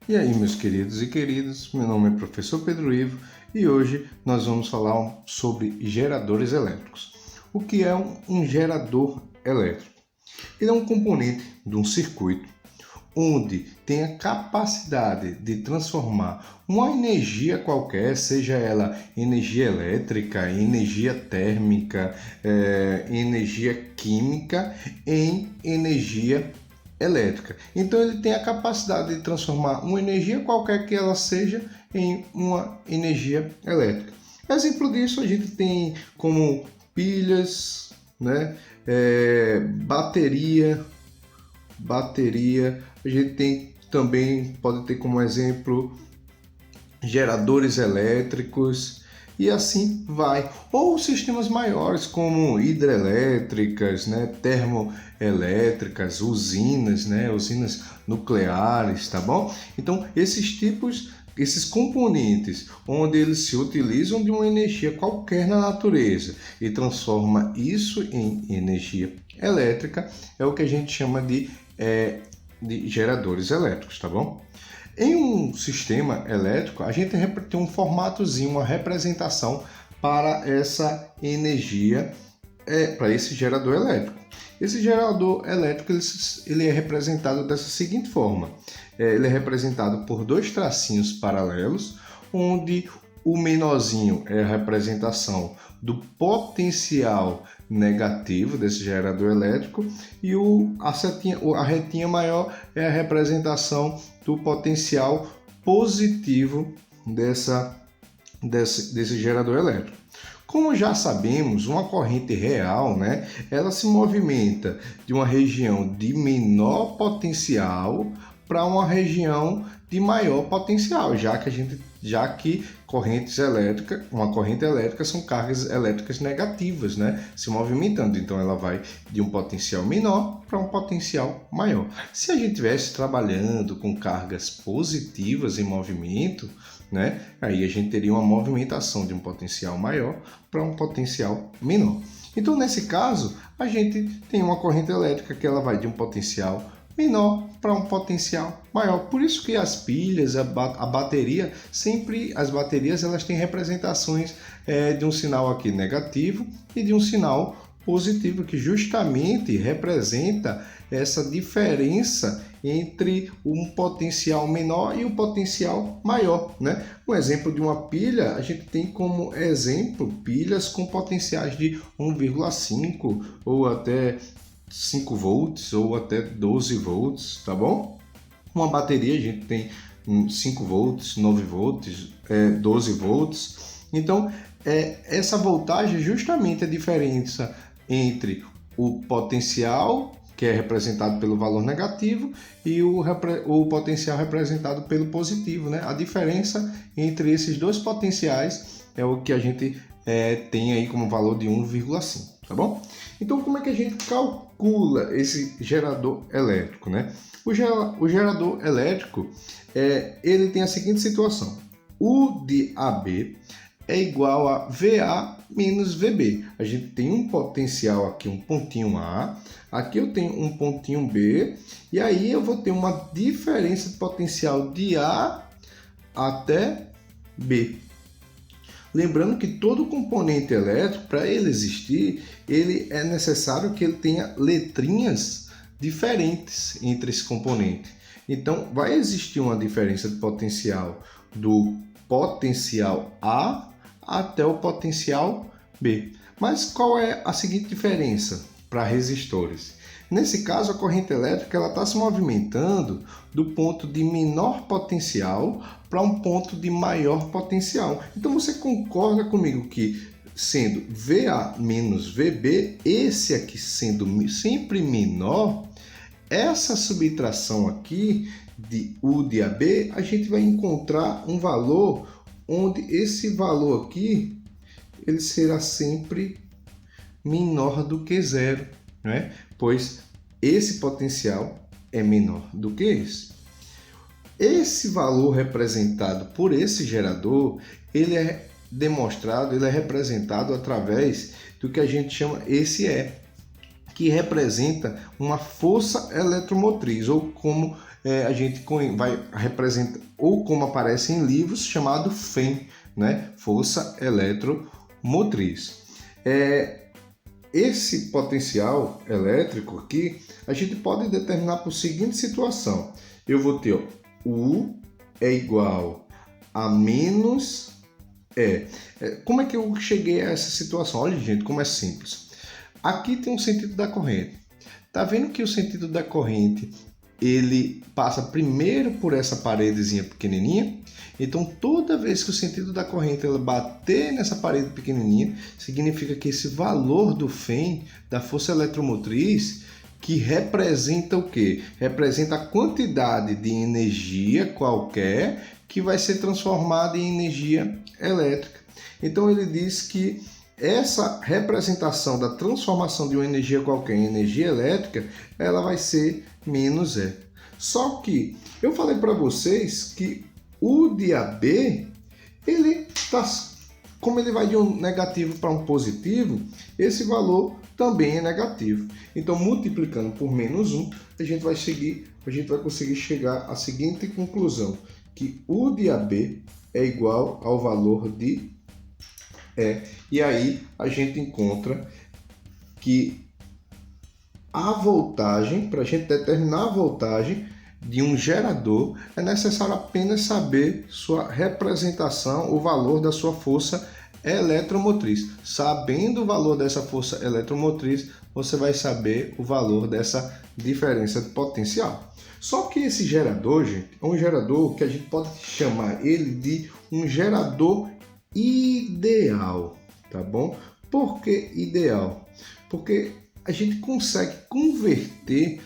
E aí, meus queridos e queridas, meu nome é Professor Pedro Ivo e hoje nós vamos falar sobre geradores elétricos. O que é um gerador elétrico? Ele é um componente de um circuito onde tem a capacidade de transformar uma energia qualquer, seja ela energia elétrica, energia térmica, energia química, em energia elétrica. Então ele tem a capacidade de transformar uma energia qualquer que ela seja em uma energia elétrica. Exemplo disso a gente tem como pilhas, né? Bateria, a gente tem também, pode ter como exemplo geradores elétricos e assim vai. Ou sistemas maiores como hidrelétricas, né, termoelétricas, usinas, né, usinas nucleares, tá bom? Então esses componentes, onde eles se utilizam de uma energia qualquer na natureza e transforma isso em energia elétrica, é o que a gente chama de geradores elétricos, tá bom? Em um sistema elétrico, a gente tem um formatozinho, uma representação para essa energia, para esse gerador elétrico. Esse gerador elétrico ele é representado dessa seguinte forma. Ele é representado por dois tracinhos paralelos, onde o menorzinho é a representação do potencial negativo desse gerador elétrico e a retinha maior é a representação do potencial positivo desse gerador elétrico. Como já sabemos, uma corrente real, né, ela se movimenta de uma região de menor potencial para uma região de maior potencial, já que uma corrente elétrica são cargas elétricas negativas, né, se movimentando. Então ela vai de um potencial menor para um potencial maior. Se a gente estivesse trabalhando com cargas positivas em movimento, né, aí a gente teria uma movimentação de um potencial maior para um potencial menor. Então nesse caso a gente tem uma corrente elétrica que ela vai de um potencial menor para um potencial maior. Por isso que as pilhas, a bateria, as baterias elas têm representações de um sinal aqui negativo e de um sinal positivo, que justamente representa essa diferença entre um potencial menor e um potencial maior, né? Um exemplo de uma pilha, a gente tem como exemplo pilhas com potenciais de 1,5 ou até 5 volts ou até 12 volts, tá bom? Uma bateria a gente tem 5 volts, 9 volts, 12 volts. Então, essa voltagem é justamente a diferença entre o potencial, que é representado pelo valor negativo, e o potencial representado pelo positivo, né? A diferença entre esses dois potenciais é o que a gente tem aí como valor de 1,5, tá bom? Então, como é que a gente calcula esse gerador elétrico, né? O gerador elétrico, ele tem a seguinte situação. U de AB é igual a VA menos VB. A gente tem um potencial aqui, um pontinho A, aqui eu tenho um pontinho B, e aí eu vou ter uma diferença de potencial de A até B. Lembrando que todo componente elétrico, para ele existir, ele é necessário que ele tenha letrinhas diferentes entre esse componente. Então, vai existir uma diferença de potencial do potencial A até o potencial B. Mas qual é a seguinte diferença para resistores? Nesse caso, a corrente elétrica está se movimentando do ponto de menor potencial para um ponto de maior potencial. Então você concorda comigo que, sendo VA menos VB, esse aqui sendo sempre menor, essa subtração aqui de U de AB, a gente vai encontrar um valor onde esse valor aqui ele será sempre menor do que zero, né? Pois esse potencial é menor do que esse. Esse valor representado por esse gerador, ele é representado através do que a gente chama esse E, que representa uma força eletromotriz, ou como a gente vai representar, ou como aparece em livros, chamado FEM, né? Força eletromotriz. Esse potencial elétrico aqui, a gente pode determinar por seguinte situação. Eu vou ter U é igual a menos E. Como é que eu cheguei a essa situação? Olha, gente, como é simples. Aqui tem um sentido da corrente. Tá vendo que o sentido da corrente ele passa primeiro por essa paredezinha pequenininha? Então, toda vez que o sentido da corrente ela bater nessa parede pequenininha, significa que esse valor do FEM, da força eletromotriz, que representa o quê? Representa a quantidade de energia qualquer que vai ser transformada em energia elétrica. Então, ele diz que essa representação da transformação de uma energia qualquer em energia elétrica, ela vai ser menos E. Só que eu falei para vocês que o de AB, ele tá, como ele vai de um negativo para um positivo, esse valor também é negativo. Então, multiplicando por menos 1, a gente vai conseguir chegar à seguinte conclusão, que o de AB é igual ao valor de E. E aí a gente encontra que a voltagem, para a gente determinar a voltagem de um gerador, é necessário apenas saber sua representação, o valor da sua força eletromotriz. Sabendo o valor dessa força eletromotriz, você vai saber o valor dessa diferença de potencial. Só que esse gerador, gente, é um gerador que a gente pode chamar ele de um gerador ideal, tá bom? Por que ideal? Porque a gente consegue converter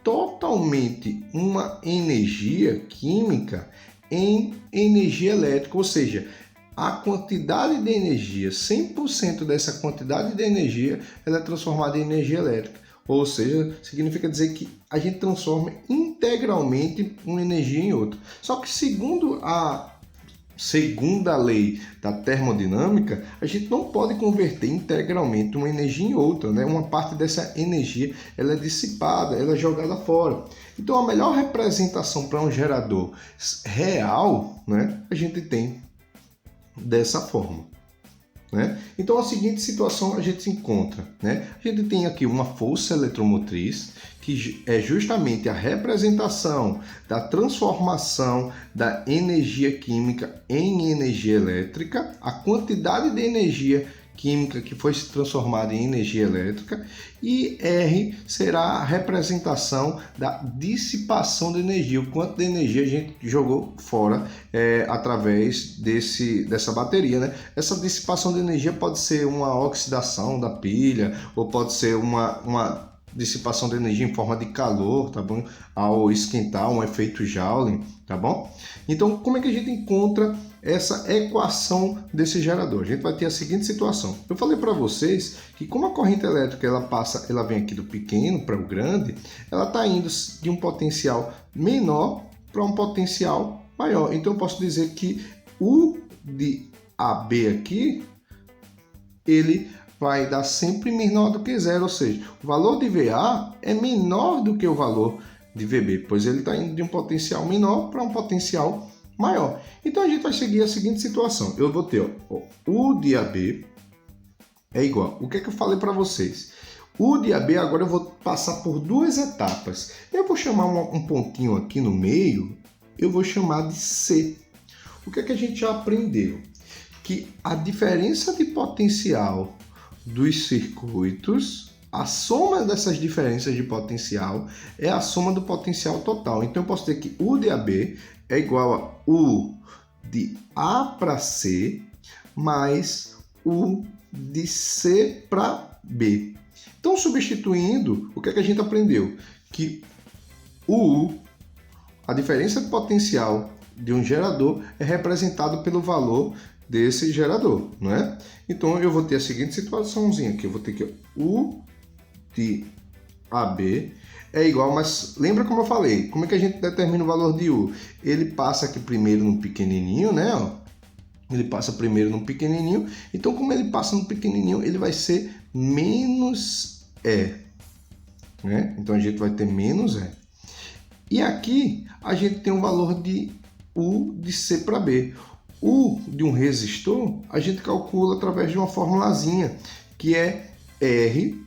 totalmente uma energia química em energia elétrica, ou seja, a quantidade de energia, 100% dessa quantidade de energia, ela é transformada em energia elétrica. Ou seja, significa dizer que a gente transforma integralmente uma energia em outra. Só que segundo a segunda lei da termodinâmica, a gente não pode converter integralmente uma energia em outra, né? Uma parte dessa energia ela é dissipada, ela é jogada fora. Então, a melhor representação para um gerador real, né, a gente tem dessa forma, né? Então, a seguinte situação a gente se encontra, né? A gente tem aqui uma força eletromotriz, que é justamente a representação da transformação da energia química em energia elétrica, a quantidade de energia química que foi transformada em energia elétrica, e R será a representação da dissipação de energia, o quanto de energia a gente jogou fora através dessa bateria, né? Essa dissipação de energia pode ser uma oxidação da pilha, ou pode ser uma dissipação de energia em forma de calor, tá bom? Ao esquentar, um efeito Joule, tá bom? Então, como é que a gente encontra essa equação desse gerador? A gente vai ter a seguinte situação. Eu falei para vocês que como a corrente elétrica ela vem aqui do pequeno para o grande, ela está indo de um potencial menor para um potencial maior. Então, eu posso dizer que o de AB aqui, ele vai dar sempre menor do que zero, ou seja, o valor de VA é menor do que o valor de VB, pois ele está indo de um potencial menor para um potencial maior. Então a gente vai seguir a seguinte situação. Eu vou ter o de AB é igual. O que é que eu falei para vocês? O de AB agora eu vou passar por duas etapas. Eu vou chamar um pontinho aqui no meio, eu vou chamar de C. O que é que a gente já aprendeu? Que a diferença de potencial dos circuitos, a soma dessas diferenças de potencial é a soma do potencial total. Então eu posso ter que U de AB é igual a U de A para C mais U de C para B. Então, substituindo, o que é que a gente aprendeu? Que o U, a diferença de potencial de um gerador, é representado pelo valor desse gerador, não é? Então eu vou ter a seguinte situaçãozinha aqui, eu vou ter que U de AB é igual, mas lembra como eu falei, como é que a gente determina o valor de U? Ele passa aqui primeiro no pequenininho, né? Ele passa primeiro no pequenininho, então como ele passa no pequenininho, ele vai ser menos E, né? Então a gente vai ter menos E. E aqui a gente tem um valor de U de C para B. U de um resistor a gente calcula através de uma formulazinha, que é R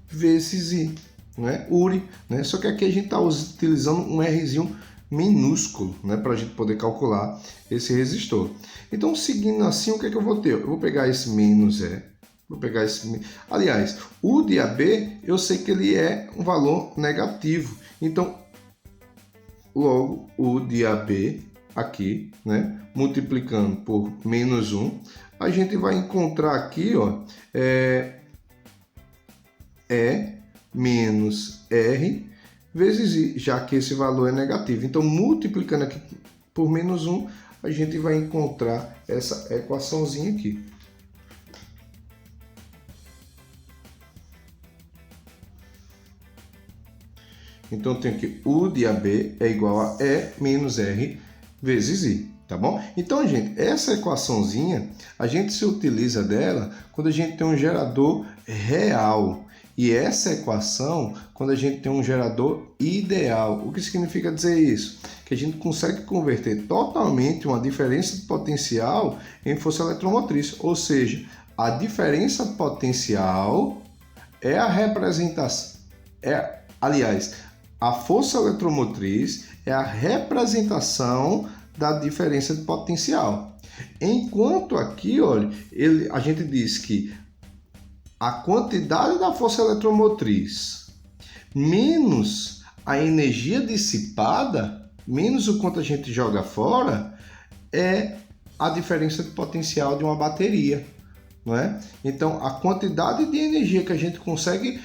vezes I, né? URI, né? Só que aqui a gente está utilizando um Rzinho minúsculo, né? Para a gente poder calcular esse resistor. Então, seguindo assim, o que é que eu vou ter? Eu vou pegar esse menos E, vou pegar esse... Aliás, U de AB, eu sei que ele é um valor negativo. Então, logo, U de AB aqui, né? Multiplicando por menos 1, a gente vai encontrar aqui, ó, E menos R vezes I, já que esse valor é negativo. Então, multiplicando aqui por menos 1, a gente vai encontrar essa equaçãozinha aqui. Então, eu tenho que U de AB é igual a E menos R vezes I, tá bom? Então, gente, essa equaçãozinha, a gente se utiliza dela quando a gente tem um gerador real. E essa equação, quando a gente tem um gerador ideal. O que significa dizer isso? Que a gente consegue converter totalmente uma diferença de potencial em força eletromotriz. Ou seja, a diferença potencial é a representação... aliás, a força eletromotriz é a representação da diferença de potencial. Enquanto aqui, olha, a gente diz que a quantidade da força eletromotriz menos a energia dissipada, menos o quanto a gente joga fora, é a diferença de potencial de uma bateria, não é? Então, a quantidade de energia que a gente consegue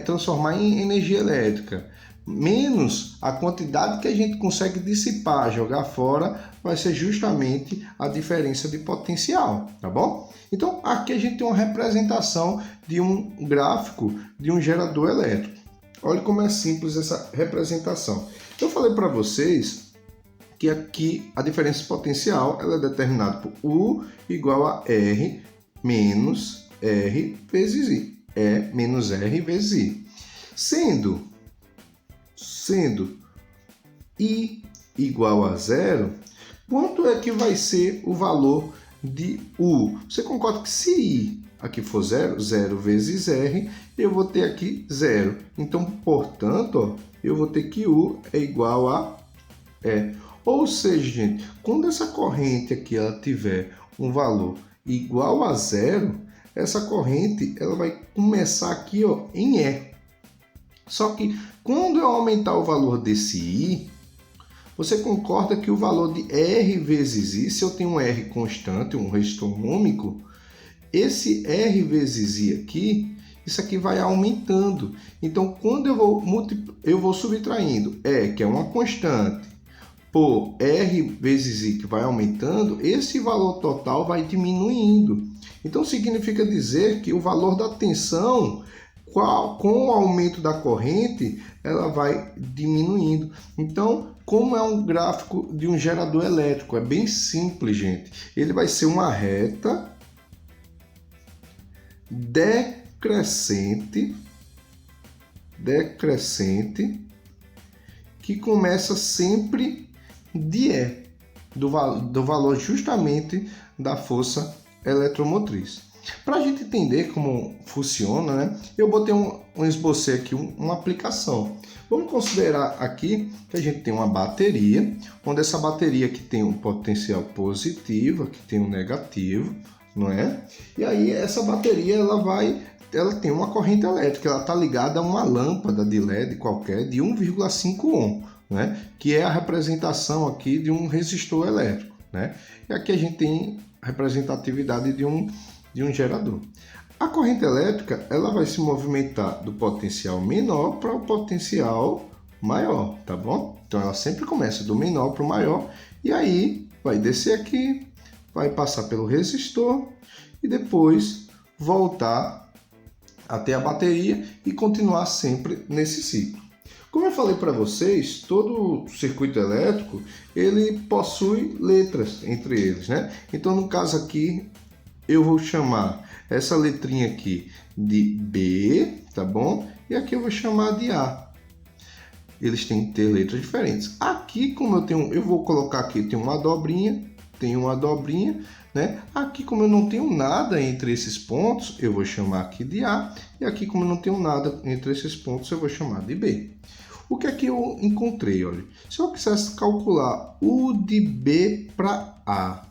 transformar em energia elétrica, menos a quantidade que a gente consegue dissipar, jogar fora, vai ser justamente a diferença de potencial, tá bom? Então, aqui a gente tem uma representação de um gráfico de um gerador elétrico. Olha como é simples essa representação. Eu falei para vocês que aqui a diferença de potencial ela é determinada por U igual a R menos R vezes I. E menos R vezes I. Sendo I igual a zero, quanto é que vai ser o valor de U? Você concorda que se I aqui for zero, 0 vezes R, eu vou ter aqui zero. Então, portanto, ó, eu vou ter que U é igual a E. Ou seja, gente, quando essa corrente aqui ela tiver um valor igual a zero, essa corrente ela vai começar aqui, ó, em E. Só que quando eu aumentar o valor desse I, você concorda que o valor de R vezes I, se eu tenho um R constante, um resistor ômico, esse R vezes I aqui, isso aqui vai aumentando. Então, quando eu vou subtraindo E, que é uma constante, por R vezes I, que vai aumentando, esse valor total vai diminuindo. Então, significa dizer que o valor da tensão, com o aumento da corrente, ela vai diminuindo. Então, como é um gráfico de um gerador elétrico, é bem simples, gente. Ele vai ser uma reta decrescente, que começa sempre de E, do valor justamente da força eletromotriz. Para a gente entender como funciona, né, eu botei esbocei aqui uma aplicação. Vamos considerar aqui que a gente tem uma bateria, onde essa bateria aqui tem um potencial positivo, aqui tem um negativo, não é? E aí essa bateria ela tem uma corrente elétrica, ela está ligada a uma lâmpada de LED qualquer de 1,5 ohm, né? Que é a representação aqui de um resistor elétrico, né? E aqui a gente tem a representatividade de um gerador. A corrente elétrica ela vai se movimentar do potencial menor para o potencial maior, tá bom? Então ela sempre começa do menor para o maior e aí vai descer aqui, vai passar pelo resistor e depois voltar até a bateria e continuar sempre nesse ciclo. Como eu falei para vocês, todo circuito elétrico ele possui letras entre eles, né? Então no caso aqui eu vou chamar essa letrinha aqui de B, tá bom? E aqui eu vou chamar de A. eles têm que ter letras diferentes. Aqui, como eu vou colocar aqui, tem uma dobrinha, né? Aqui, como eu não tenho nada entre esses pontos, eu vou chamar aqui de A, e aqui, como eu não tenho nada entre esses pontos, eu vou chamar de B. O que é que eu encontrei? Olha, se eu quisesse calcular U de B para A,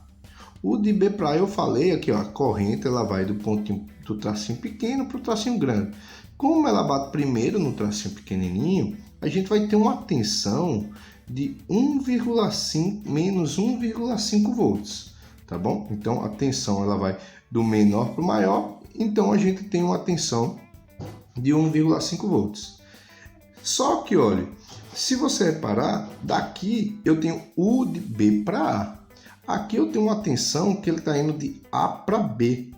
o de B para A, eu falei aqui, ó, a corrente ela vai do pontinho do tracinho pequeno para o tracinho grande. Como ela bate primeiro no tracinho pequenininho, a gente vai ter uma tensão de 1,5 menos 1,5 volts, tá bom? Então a tensão ela vai do menor para o maior, então a gente tem uma tensão de 1,5 volts. Só que, olha, se você reparar, daqui eu tenho U de B para A. Aqui eu tenho uma tensão que ele está indo de A para B.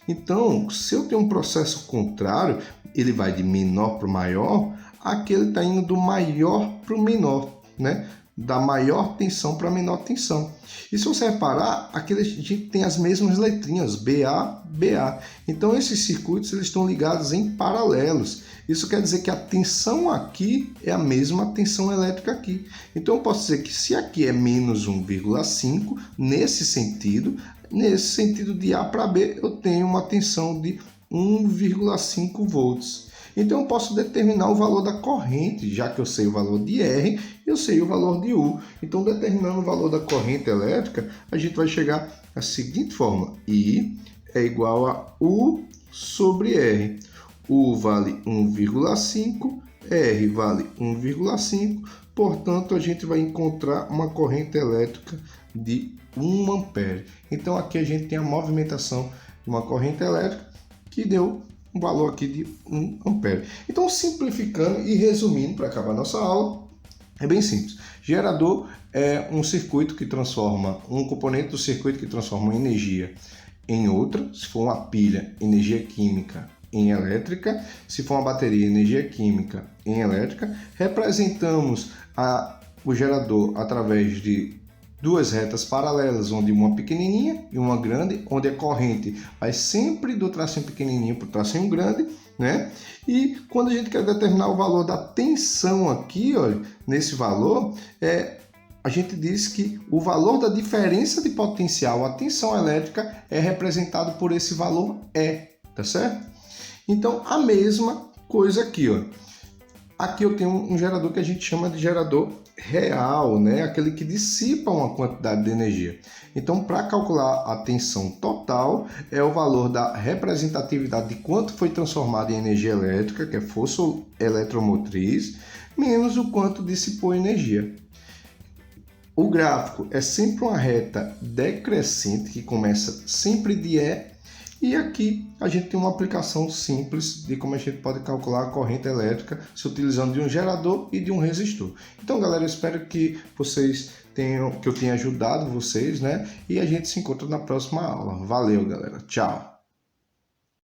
Então, se eu tenho um processo contrário, ele vai de menor para o maior, aqui ele está indo do maior para o menor, né? Da maior tensão para a menor tensão. E se você reparar, aqui a gente tem as mesmas letrinhas, BA, BA. Então esses circuitos eles estão ligados em paralelos. Isso quer dizer que a tensão aqui é a mesma tensão elétrica aqui. Então eu posso dizer que se aqui é menos 1,5, nesse sentido de A para B, eu tenho uma tensão de 1,5 volts. Então eu posso determinar o valor da corrente, já que eu sei o valor de R, eu sei o valor de U. Então, determinando o valor da corrente elétrica, a gente vai chegar à seguinte forma: I é igual a U sobre R. U vale 1,5, R vale 1,5, portanto, a gente vai encontrar uma corrente elétrica de 1 ampere. Então, aqui a gente tem a movimentação de uma corrente elétrica que deu um valor aqui de 1 ampere. Então, simplificando e resumindo para acabar a nossa aula, é bem simples. Gerador é um circuito que transforma, um componente do circuito que transforma uma energia em outra. Se for uma pilha, energia química em elétrica. Se for uma bateria, energia química em elétrica. Representamos o gerador através de duas retas paralelas, onde uma pequenininha e uma grande, onde a corrente vai sempre do tracinho pequenininho para o tracinho grande, né? E quando a gente quer determinar o valor da tensão aqui, olha, nesse valor, a gente diz que o valor da diferença de potencial, a tensão elétrica, é representado por esse valor E, tá certo? Então, a mesma coisa aqui, ó. Aqui eu tenho um gerador que a gente chama de gerador real, né? Aquele que dissipa uma quantidade de energia. Então, para calcular a tensão total, é o valor da representatividade de quanto foi transformado em energia elétrica, que é força eletromotriz, menos o quanto dissipou energia. O gráfico é sempre uma reta decrescente, que começa sempre de E, e aqui a gente tem uma aplicação simples de como a gente pode calcular a corrente elétrica se utilizando de um gerador e de um resistor. Então, galera, eu espero que eu tenha ajudado vocês, né? E a gente se encontra na próxima aula. Valeu, galera. Tchau!